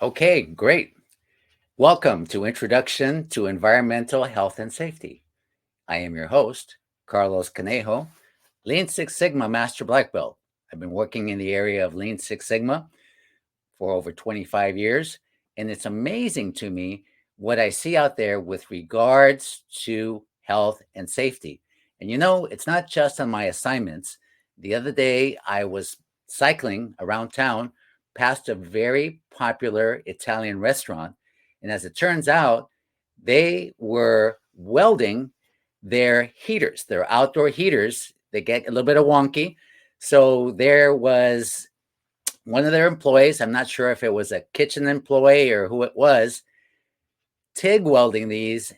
Okay, great. Welcome to Introduction to Environmental Health and Safety. I am your host, Carlos Conejo, Lean Six Sigma Master Black Belt. I've been working in the area of Lean Six Sigma for over 25 years, and it's amazing to me what I see out there with regards to health and safety. And it's not just on my assignments. The other day, I was cycling around town past a very popular Italian restaurant. And as it turns out, they were welding their heaters, their outdoor heaters. They get a little bit of wonky. So there was one of their employees, I'm not sure if it was a kitchen employee or who it was, TIG welding these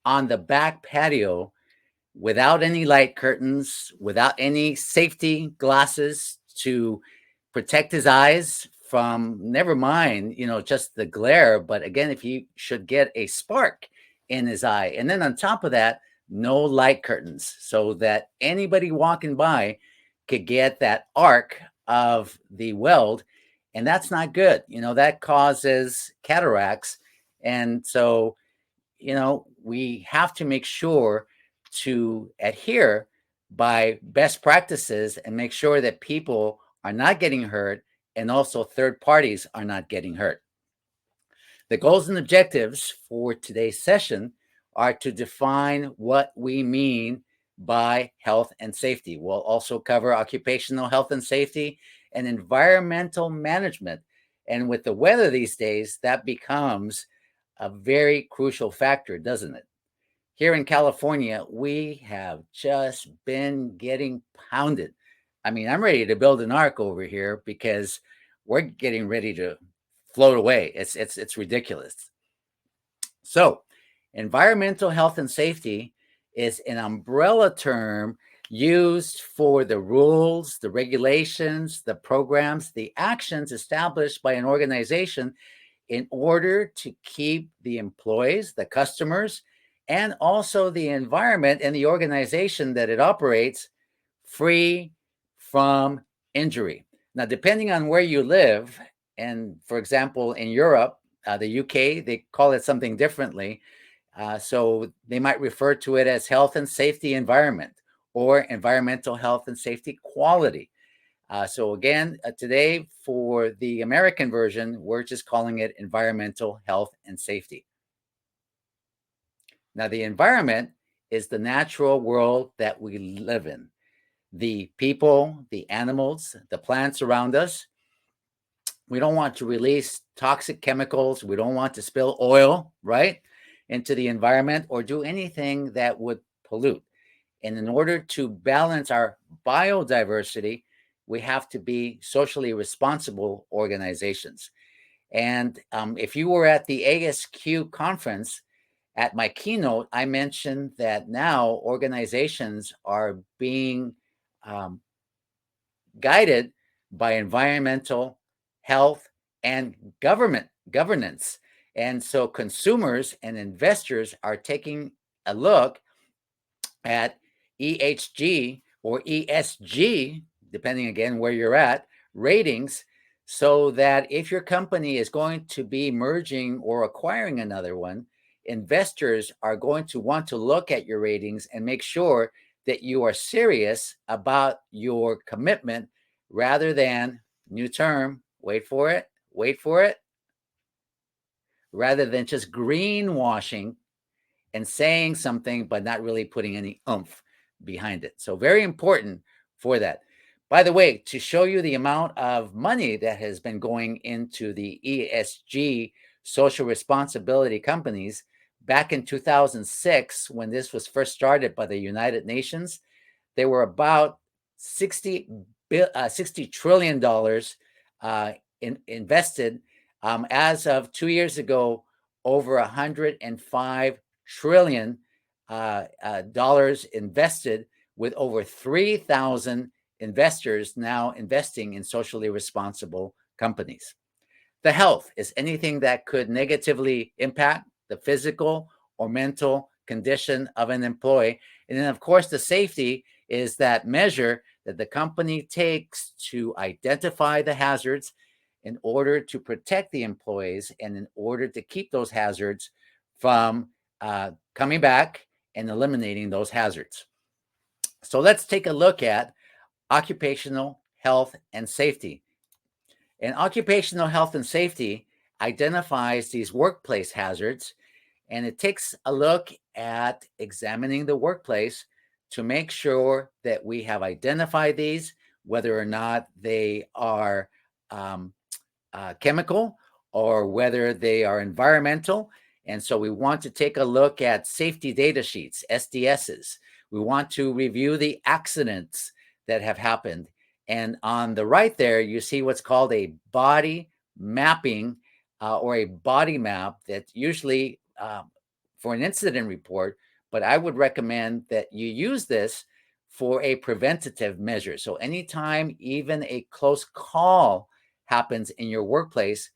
on the back patio without any light curtains, without any safety glasses to protect his eyes from, never mind, just the glare. But again, if he should get a spark in his eye. And then on top of that, no light curtains so that anybody walking by could get that arc of the weld. And that's not good. That causes cataracts. And so, we have to make sure to adhere by best practices and make sure that people are not getting hurt and also third parties are not getting hurt. The goals and objectives for today's session are to define what we mean by health and safety. We'll also cover occupational health and safety and environmental management. And with the weather these days, that becomes a very crucial factor, doesn't it? Here in California, we have just been getting pounded. I mean, I'm ready to build an ark over here because we're getting ready to float away. It's ridiculous. So, environmental health and safety is an umbrella term used for the rules, the regulations, the programs, the actions established by an organization in order to keep the employees, the customers, and also the environment and the organization that it operates free from injury. Now, depending on where you live, and for example, in Europe, the UK, they call it something differently. So they might refer to it as health and safety environment or environmental health and safety quality. So again, today for the American version, we're just calling it environmental health and safety. Now, the environment is the natural world that we live in. The people, the animals, the plants around us. We don't want to release toxic chemicals. We don't want to spill oil, right, into the environment or do anything that would pollute. And in order to balance our biodiversity, we have to be socially responsible organizations. And if you were at the ASQ conference, at my keynote, I mentioned that now organizations are being guided by environmental health and governance. And so consumers and investors are taking a look at EHG or ESG, depending again where you're at, ratings, so that if your company is going to be merging or acquiring another one, investors are going to want to look at your ratings and make sure that you are serious about your commitment rather than, new term, wait for it, rather than just greenwashing and saying something but not really putting any oomph behind it. So very important for that. By the way, to show you the amount of money that has been going into the ESG social responsibility companies, back in 2006, when this was first started by the United Nations, there were about $60 trillion invested. As of 2 years ago, over 105 trillion dollars invested, with over 3,000 investors now investing in socially responsible companies. The health is anything that could negatively impact the physical or mental condition of an employee. And then, of course, the safety is that measure that the company takes to identify the hazards, in order to protect the employees and in order to keep those hazards from coming back and eliminating those hazards. So let's take a look at occupational health and safety. And occupational health and safety identifies these workplace hazards, and it takes a look at examining the workplace to make sure that we have identified these, whether or not they are chemical or whether they are environmental. And so we want to take a look at safety data sheets, SDSs. We want to review the accidents that have happened. And on the right there, you see what's called a body mapping or a body map that usually for an incident report, but I would recommend that you use this for a preventative measure. So anytime even a close call happens in your workplace,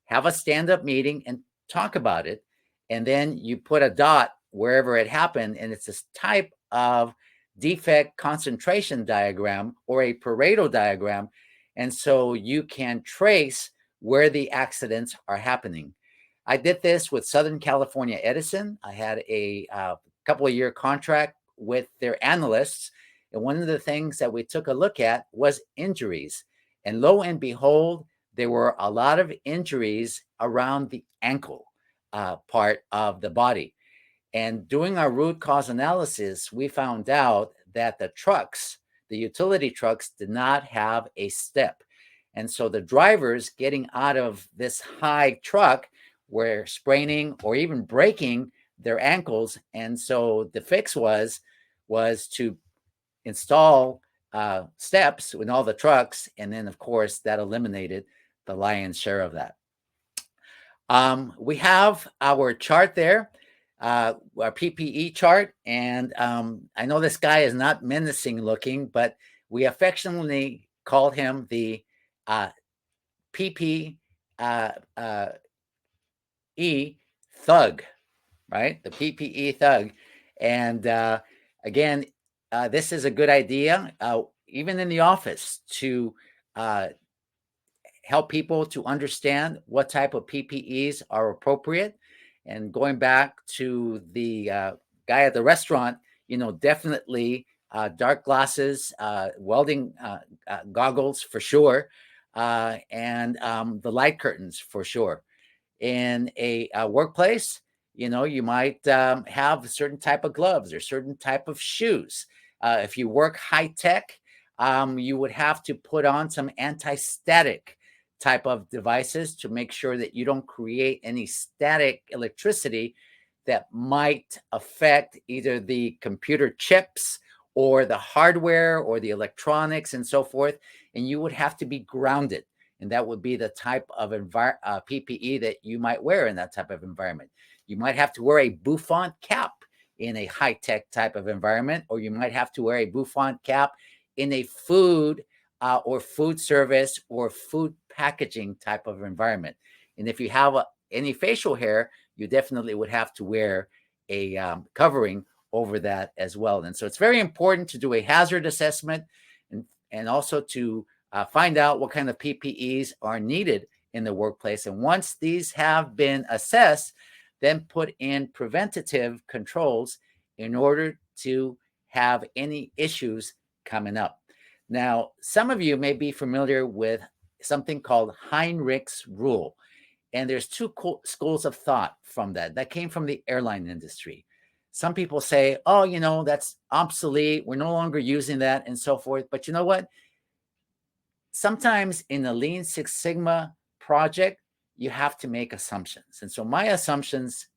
have a stand-up meeting and talk about it. And then you put a dot wherever it happened, and it's this type of defect concentration diagram or a Pareto diagram. And so you can trace where the accidents are happening. I did this with Southern California Edison. I had a couple of year contract with their analysts. And one of the things that we took a look at was injuries. And lo and behold, there were a lot of injuries around the ankle part of the body. And doing our root cause analysis, we found out that the trucks, the utility trucks, did not have a step. And so the drivers getting out of this high truck were spraining or even breaking their ankles. And so the fix was to install steps in all the trucks. And then, of course, that eliminated the lion's share of that. We have our chart there, our PPE chart. And I know this guy is not menacing looking, but we affectionately called him the PPE thug, right? The PPE thug. And again, this is a good idea, even in the office, to help people to understand what type of PPEs are appropriate. And going back to the guy at the restaurant, definitely dark glasses, welding goggles for sure, and the light curtains for sure. In a workplace, you might have a certain type of gloves or certain type of shoes. If you work high tech, you would have to put on some anti-static type of devices to make sure that you don't create any static electricity that might affect either the computer chips or the hardware or the electronics and so forth. And you would have to be grounded. And that would be the type of PPE that you might wear in that type of environment. You might have to wear a bouffant cap in a high-tech type of environment, or you might have to wear a bouffant cap in a food or food service or food packaging type of environment. And if you have any facial hair, you definitely would have to wear a covering over that as well. And so it's very important to do a hazard assessment and also to find out what kind of PPEs are needed in the workplace. And once these have been assessed, then put in preventative controls in order to have any issues coming up. Now, some of you may be familiar with something called Heinrich's rule. And there's two schools of thought from that. That came from the airline industry. Some people say, oh, that's obsolete. We're no longer using that and so forth. But you know what? Sometimes in a Lean Six Sigma project, you have to make assumptions. And so my assumptions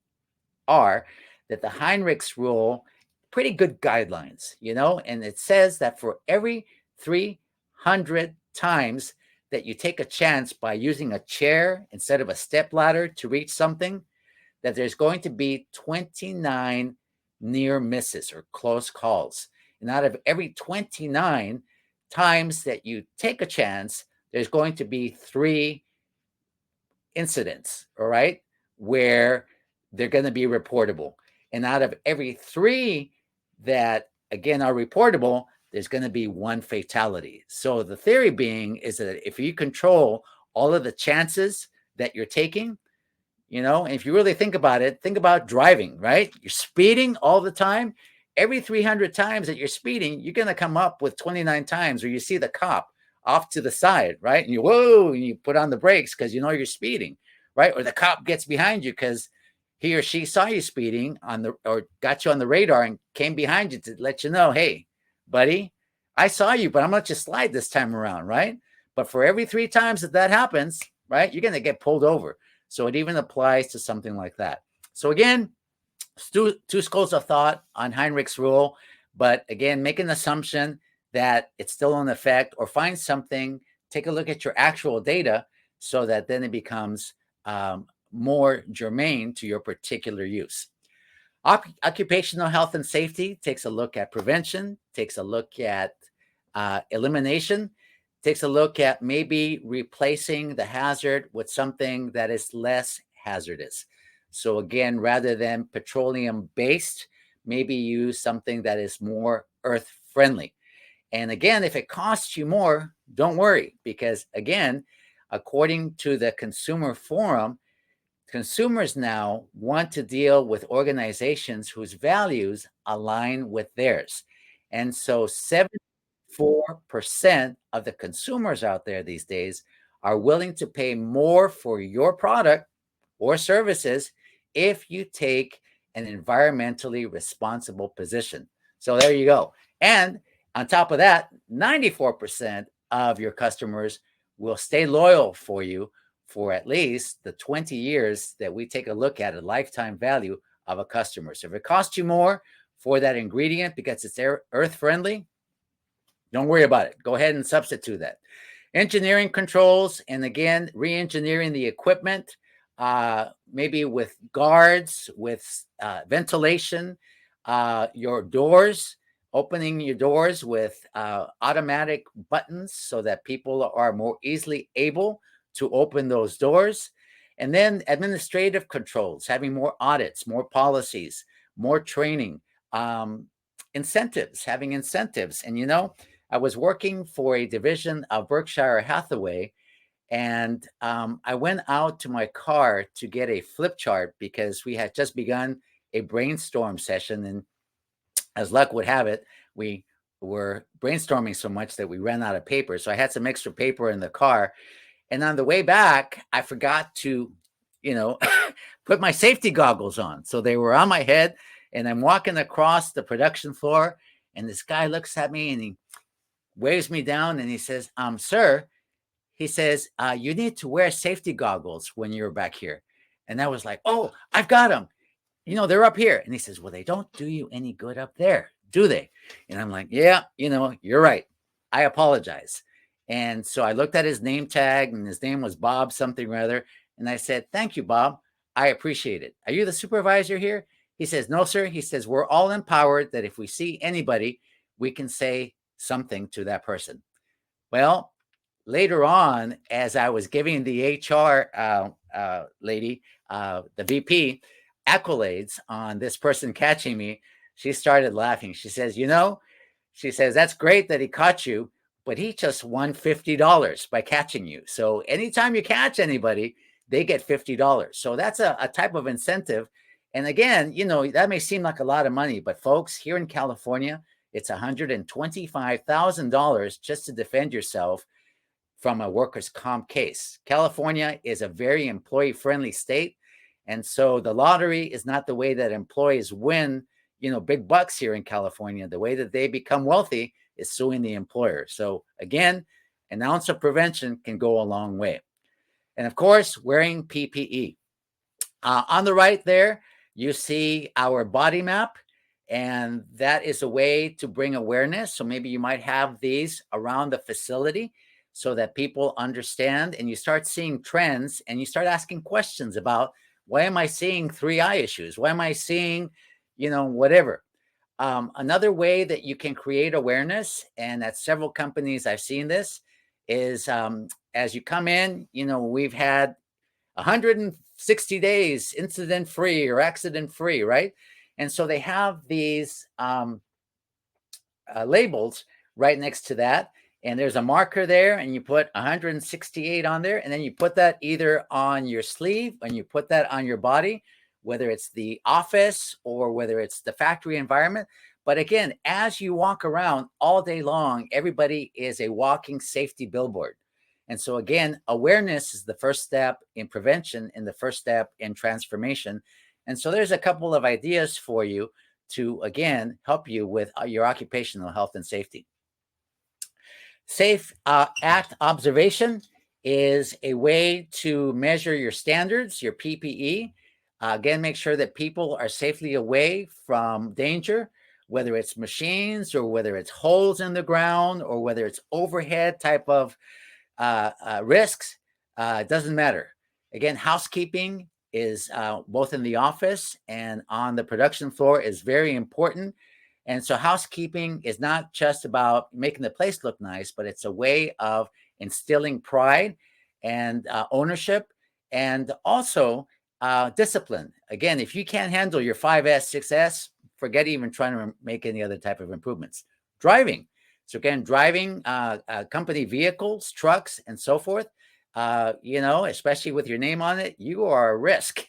are that the Heinrich's rule, pretty good guidelines, and it says that for every 300 times that you take a chance by using a chair instead of a step ladder to reach something, that there's going to be 29 near misses or close calls. And out of every 29 times that you take a chance, there's going to be 3 incidents, all right, where they're going to be reportable. And out of every 3 that, again, are reportable, there's going to be 1 fatality. So the theory being is that if you control all of the chances that you're taking. And if you really think about it, think about driving, right? You're speeding all the time. Every 300 times that you're speeding, you're going to come up with 29 times where you see the cop off to the side, right? And and you put on the brakes because you're speeding, right? Or the cop gets behind you because he or she saw you speeding or got you on the radar and came behind you to let you know, hey, buddy, I saw you, but I'm going to let you slide this time around, right? But for every 3 times that happens, right, you're going to get pulled over. So it even applies to something like that. So again, two schools of thought on Heinrich's rule, but again, make an assumption that it's still in effect, or find something, take a look at your actual data so that then it becomes more germane to your particular use. Occupational health and safety takes a look at prevention, takes a look at elimination, takes a look at maybe replacing the hazard with something that is less hazardous. So again, rather than petroleum-based, maybe use something that is more earth-friendly. And again, if it costs you more, don't worry, because again, according to the Consumer Forum, consumers now want to deal with organizations whose values align with theirs. And so 74% of the consumers out there these days are willing to pay more for your product or services if you take an environmentally responsible position. So there you go. And on top of that, 94% of your customers will stay loyal for you for at least the 20 years that we take a look at a lifetime value of a customer. So if it costs you more for that ingredient because it's earth friendly, don't worry about it. Go ahead and substitute that. Engineering controls, and again, re-engineering the equipment, maybe with guards, with ventilation, your doors, opening your doors with automatic buttons so that people are more easily able to open those doors. And then administrative controls, having more audits, more policies, more training, having incentives. And I was working for a division of Berkshire Hathaway, and I went out to my car to get a flip chart because we had just begun a brainstorm session. And as luck would have it, we were brainstorming so much that we ran out of paper. So I had some extra paper in the car. And on the way back, I forgot to, put my safety goggles on. So they were on my head, and I'm walking across the production floor, and this guy looks at me and he waves me down and he says, sir, he says, you need to wear safety goggles when you're back here. And I was like, oh, I've got them. They're up here. And he says, well, they don't do you any good up there, do they? And I'm like, yeah, you're right. I apologize. And so I looked at his name tag, and his name was Bob something or other. And I said, thank you, Bob. I appreciate it. Are you the supervisor here? He says, no, sir. He says, we're all empowered that if we see anybody, we can say something to that person. Well, later on, as I was giving the HR lady, the VP, accolades on this person catching me, she started laughing. She says, that's great that he caught you, but he just won $50 by catching you. So anytime you catch anybody, they get $50. So that's a type of incentive. And again, that may seem like a lot of money, but folks, here in California, it's $125,000 just to defend yourself from a workers' comp case. California is a very employee-friendly state. And so the lottery is not the way that employees win, big bucks here in California. The way that they become wealthy is suing the employer. So again, an ounce of prevention can go a long way. And of course, wearing PPE. On the right there, you see our body map, and that is a way to bring awareness. So maybe you might have these around the facility so that people understand, and you start seeing trends, and you start asking questions about, why am I seeing 3 eye issues? Why am I seeing, whatever? Another way that you can create awareness, and at several companies I've seen this, is as you come in, we've had 160 days incident-free or accident-free, right? And so they have these labels right next to that. and there's a marker there, and you put 168 on there, and then you put that either on your sleeve and you put that on your body, whether it's the office or whether it's the factory environment. But again, as you walk around all day long, everybody is a walking safety billboard. And so again, awareness is the first step in prevention and the first step in transformation. And so there's a couple of ideas for you to, again, help you with your occupational health and safety. Safe act observation is a way to measure your standards, your PPE. Again, make sure that people are safely away from danger, whether it's machines or whether it's holes in the ground or whether it's overhead type of risks. It doesn't matter. Again, housekeeping is both in the office and on the production floor is very important. And so housekeeping is not just about making the place look nice, but it's a way of instilling pride and ownership and also discipline. Again, if you can't handle your 5S, 6S, forget even trying to make any other type of improvements. Driving. So again, driving company vehicles, trucks, and so forth, especially with your name on it, you are a risk.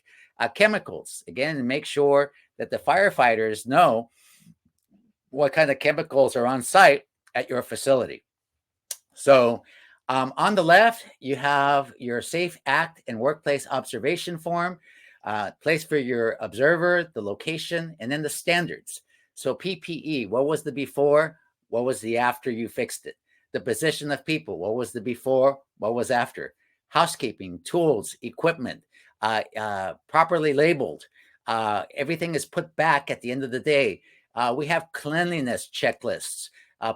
Chemicals. Again, make sure that the firefighters know what kind of chemicals are on site at your facility. So on the left, you have your Safe Act and Workplace Observation Form, place for your observer, the location, and then the standards. So PPE, what was the before? What was the after you fixed it? The position of people, what was the before? What was after? Housekeeping, tools, equipment, properly labeled. Everything is put back at the end of the day. We have cleanliness checklists.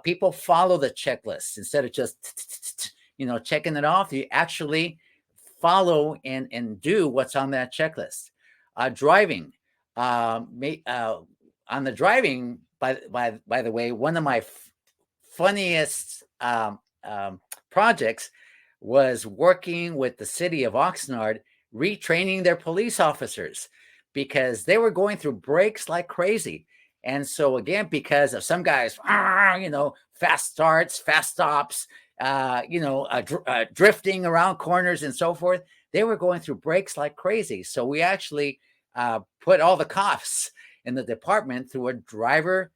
People follow the checklists instead of just, checking it off. You actually follow and do what's on that checklist. Driving. On the driving, by the way, one of my funniest projects was working with the city of Oxnard, retraining their police officers because they were going through breaks like crazy. And so again, because of some guys, fast starts, fast stops, drifting around corners and so forth, they were going through breaks like crazy. So we actually put all the cops in the department through a driver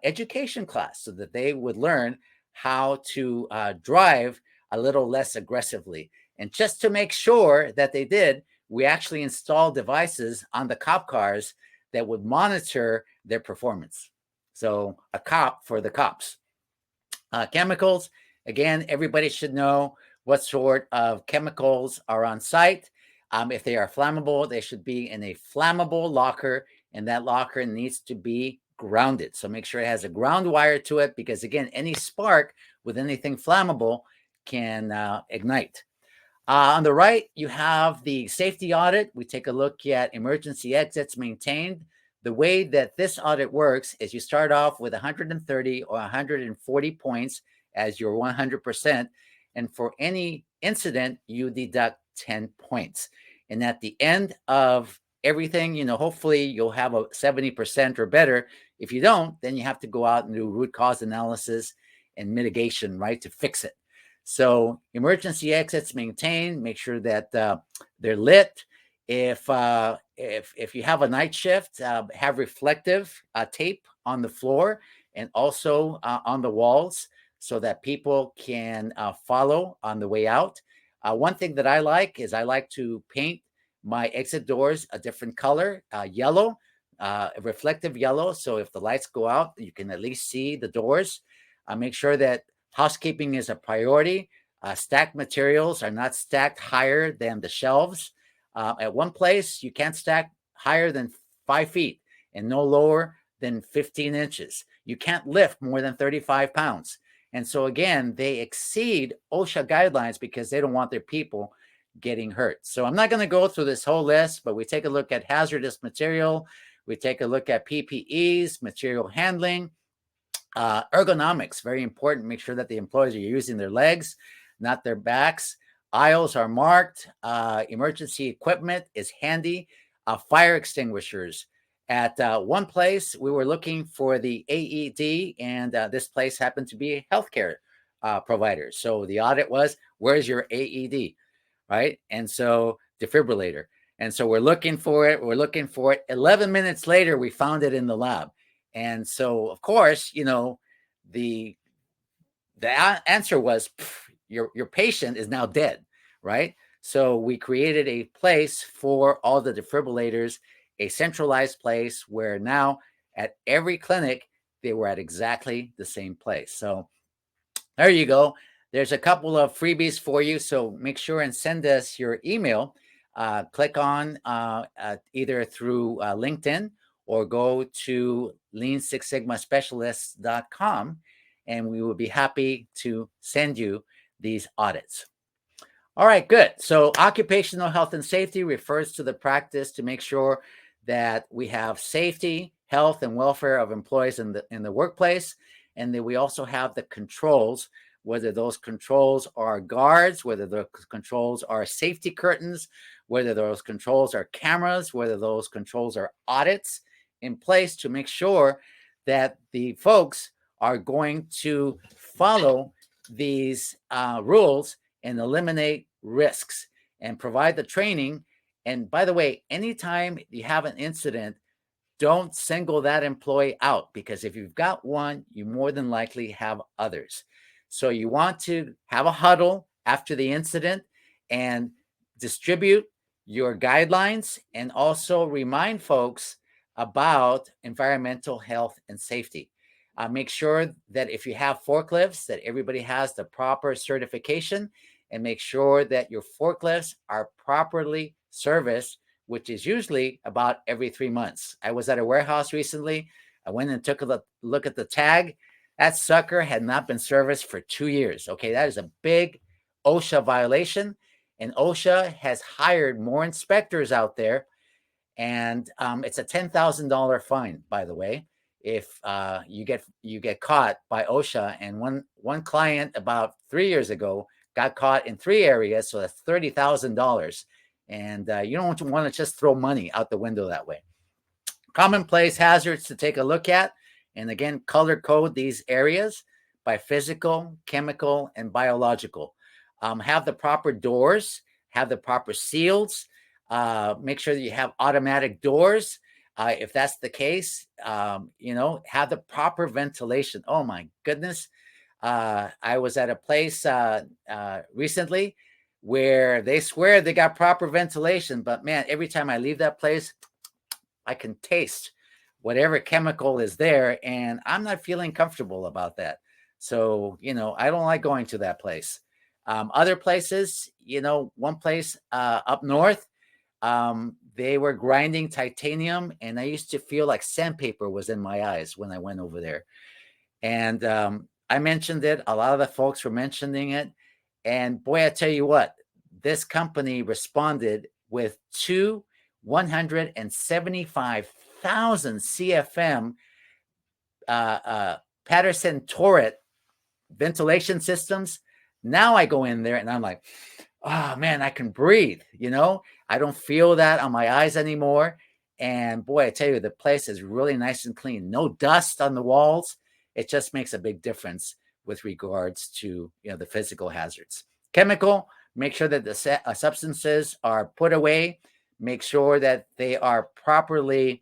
education class so that they would learn how to drive a little less aggressively. And just to make sure that they did, we actually installed devices on the cop cars that would monitor their performance. So a cop for the cops. Chemicals, again, everybody should know what sort of chemicals are on site. If they are flammable, they should be in a flammable locker, and that locker needs to be grounded. So make sure it has a ground wire to it because, again, any spark with anything flammable can ignite. On the right, you have the safety audit. We take a look at emergency exits maintained. The way that this audit works is you start off with 130 or 140 points as your 100%. And for any incident, you deduct 10 points. And at the end of everything, hopefully you'll have a 70% or better. If you don't, then you have to go out and do root cause analysis and mitigation, right, to fix it. So emergency exits maintained, make sure that they're lit. If you have a night shift, have reflective tape on the floor and also on the walls so that people can follow on the way out. One thing that I like is I like to paint my exit doors a different color, yellow, reflective yellow. So if the lights go out, you can at least see the doors. Make sure that housekeeping is a priority. Stacked materials are not stacked higher than the shelves. At one place, you can't stack higher than 5 feet and no lower than 15 inches. You can't lift more than 35 pounds. And so again, they exceed OSHA guidelines because they don't want their people getting hurt. So I'm not going to go through this whole list, but we take a look at hazardous material. We take a look at PPEs, material handling. Ergonomics, very important. Make sure that the employees are using their legs, not their backs. Aisles are marked. Emergency equipment is handy. Fire extinguishers. At one place, we were looking for the AED, and this place happened to be a healthcare providers. So the audit was, where's your AED, right? And so defibrillator. And so we're looking for it. 11 minutes later, we found it in the lab. And so, of course, the answer was, your patient is now dead, right? So we created a place for all the defibrillators, a centralized place where now at every clinic, they were at exactly the same place. So there you go. There's a couple of freebies for you. So make sure and send us your email. Click on either through LinkedIn or go to lean6sigmaspecialist.com, and we will be happy to send you these audits. All right, good. So occupational health and safety refers to the practice to make sure that we have safety, health, and welfare of employees in the workplace, and that we also have the controls, whether those controls are guards, whether the controls are safety curtains, whether those controls are cameras, whether those controls are audits in place to make sure that the folks are going to follow these rules and eliminate risks and provide the training. And by the way, anytime you have an incident, don't single that employee out, because if you've got one, you more than likely have others. So you want to have a huddle after the incident and distribute your guidelines and also remind folks about environmental health and safety. Make sure that if you have forklifts, that everybody has the proper certification, and make sure that your forklifts are properly serviced, which is usually about every 3 months. I was at a warehouse recently. I went and took a look at the tag. That sucker had not been serviced for 2 years. Okay, that is a big OSHA violation, and OSHA has hired more inspectors out there, and it's a $10,000 fine, by the way, if you get caught by OSHA. And one client about 3 years ago got caught in 3 areas, so that's $30,000. And you don't want to just throw money out the window that way. Commonplace hazards to take a look at, and again, color code these areas by physical, chemical, and biological. Have the proper doors, have the proper seals. Make sure that you have automatic doors. If that's the case, have the proper ventilation. Oh my goodness. I was at a place recently where they swear they got proper ventilation, but man, every time I leave that place, I can taste whatever chemical is there, and I'm not feeling comfortable about that. So, I don't like going to that place. Other places, one place up north, they were grinding titanium, and I used to feel like sandpaper was in my eyes when I went over there. And I mentioned it. A lot of the folks were mentioning it. And boy, I tell you what, this company responded with two 175,000 CFM Patterson turret ventilation systems. Now I go in there and I'm like, oh man, I can breathe. I don't feel that on my eyes anymore. And boy, I tell you, the place is really nice and clean. No dust on the walls. It just makes a big difference with regards to the physical hazards. Chemical, make sure that the substances are put away. Make sure that they are properly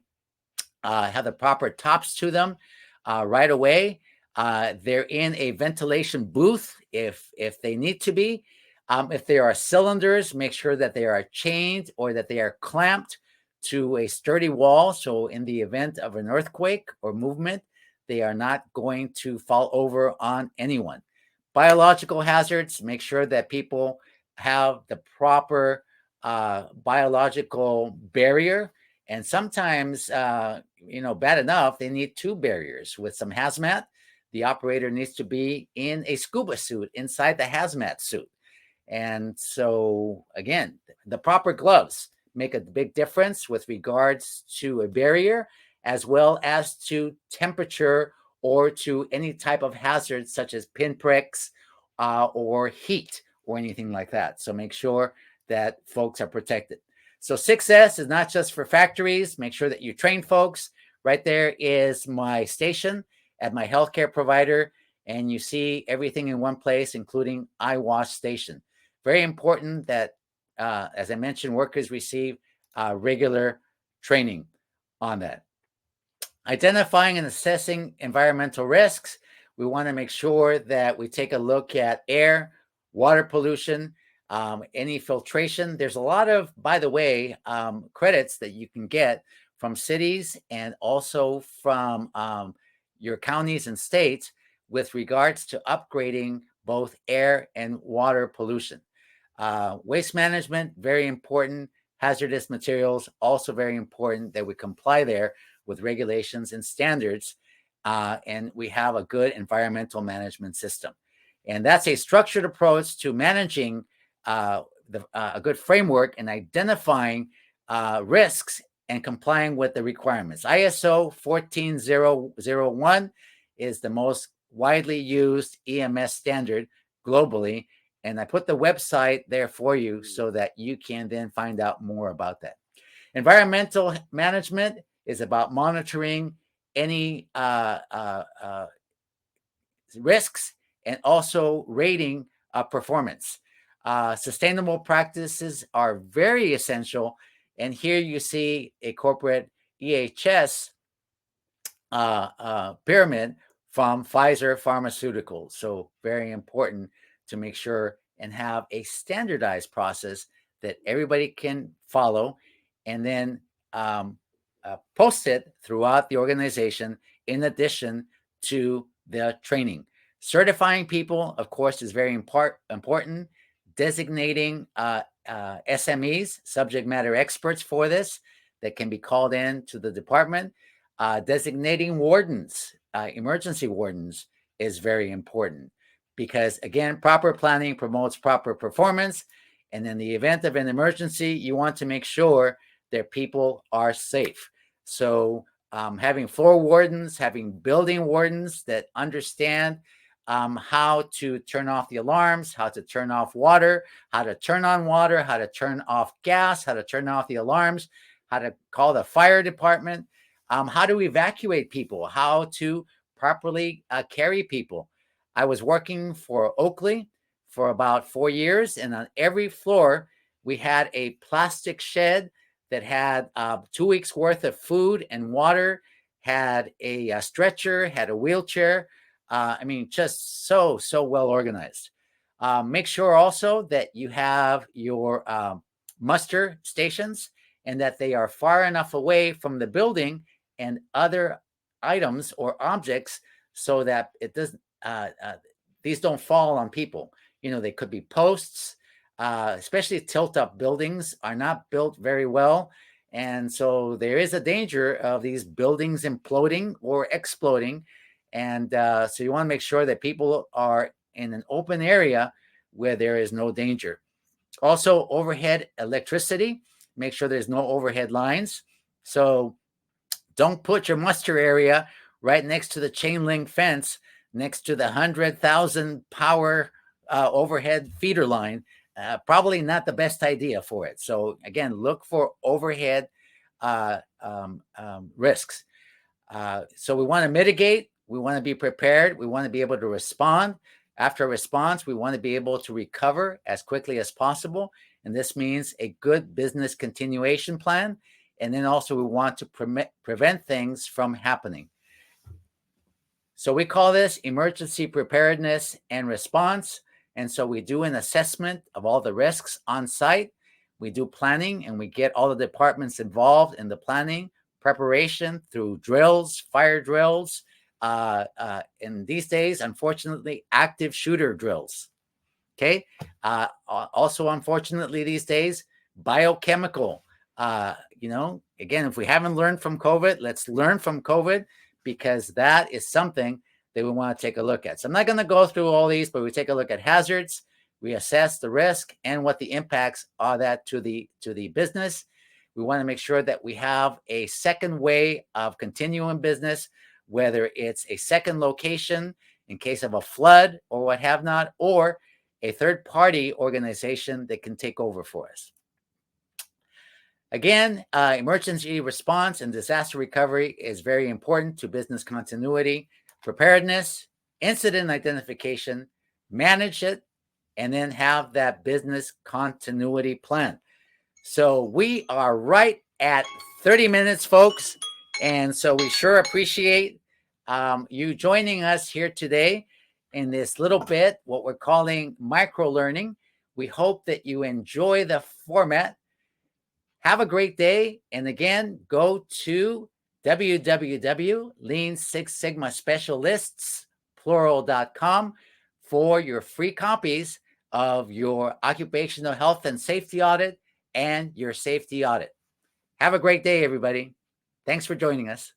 have the proper tops to them right away. They're in a ventilation booth if they need to be. If there are cylinders, make sure that they are chained or that they are clamped to a sturdy wall. So in the event of an earthquake or movement, they are not going to fall over on anyone. Biological hazards, make sure that people have the proper biological barrier. And sometimes, bad enough, they need 2 barriers with some hazmat. The operator needs to be in a scuba suit inside the hazmat suit. And so, again, the proper gloves make a big difference with regards to a barrier, as well as to temperature or to any type of hazard such as pinpricks or heat or anything like that. So make sure that folks are protected. So 6S is not just for factories. Make sure that you train folks. Right there is my station at my healthcare provider. and you see everything in one place, including eye wash station. Very important that, as I mentioned, workers receive regular training on that. Identifying and assessing environmental risks. We want to make sure that we take a look at air, water pollution, any filtration. There's a lot of, by the way, credits that you can get from cities and also from your counties and states with regards to upgrading both air and water pollution. Waste management, very important. Hazardous materials, also very important that we comply there with regulations and standards, and we have a good environmental management system. And that's a structured approach to managing a good framework and identifying risks and complying with the requirements. ISO 14001 is the most widely used EMS standard globally, and I put the website there for you so that you can then find out more about that. Environmental management is about monitoring any risks and also rating performance. Sustainable practices are very essential. And here you see a corporate EHS pyramid from Pfizer Pharmaceuticals. So very important to make sure and have a standardized process that everybody can follow, and then post it throughout the organization in addition to the training. Certifying people, of course, is very important. Designating SMEs, subject matter experts for this, that can be called in to the department. Designating wardens, emergency wardens, is very important because, again, proper planning promotes proper performance. And in the event of an emergency, you want to make sure that people are safe. So having floor wardens, having building wardens that understand how to turn off the alarms, how to turn off water, how to turn on water, how to turn off gas, how to turn off the alarms, how to call the fire department, how to evacuate people, how to properly carry people. I was working for Oakley for about 4 years, and on every floor, we had a plastic shed that had 2 weeks worth of food and water, had a stretcher, had a wheelchair. I mean, just so well organized. Make sure also that you have your muster stations and that they are far enough away from the building and other items or objects so that it doesn't, these don't fall on people. You know, they could be posts, especially tilt-up buildings are not built very well. And so there is a danger of these buildings imploding or exploding. And so you want to make sure that people are in an open area where there is no danger. Also, overhead electricity, make sure there's no overhead lines. So don't put your muster area right next to the chain link fence, next to the 100,000 power overhead feeder line. Probably not the best idea for it. So again, look for overhead risks. So we want to mitigate, we want to be prepared, we want to be able to respond. After a response, we want to be able to recover as quickly as possible. And this means a good business continuation plan. And then also we want to prevent things from happening. So we call this emergency preparedness and response. And so we do an assessment of all the risks on site. We do planning and we get all the departments involved in the planning, preparation through drills, fire drills, in these days, unfortunately, active shooter drills. Okay. Also, unfortunately, these days, biochemical. Again, if we haven't learned from COVID, let's learn from COVID, because that is something that we want to take a look at. So I'm not going to go through all these, but we take a look at hazards. We assess the risk and what the impacts are that to the business. We want to make sure that we have a second way of continuing business, whether it's a second location in case of a flood or what have not, or a third-party organization that can take over for us. Again, emergency response and disaster recovery is very important to business continuity. Preparedness incident identification, manage it, and then have that business continuity plan. So we are right at 30 minutes, folks. And so we sure appreciate you joining us here today in this little bit, what we're calling micro-learning. We hope that you enjoy the format. Have a great day. And again, go to www.lean6sigmaspecialists.com for your free copies of your occupational health and safety audit and your safety audit. Have a great day, everybody. Thanks for joining us.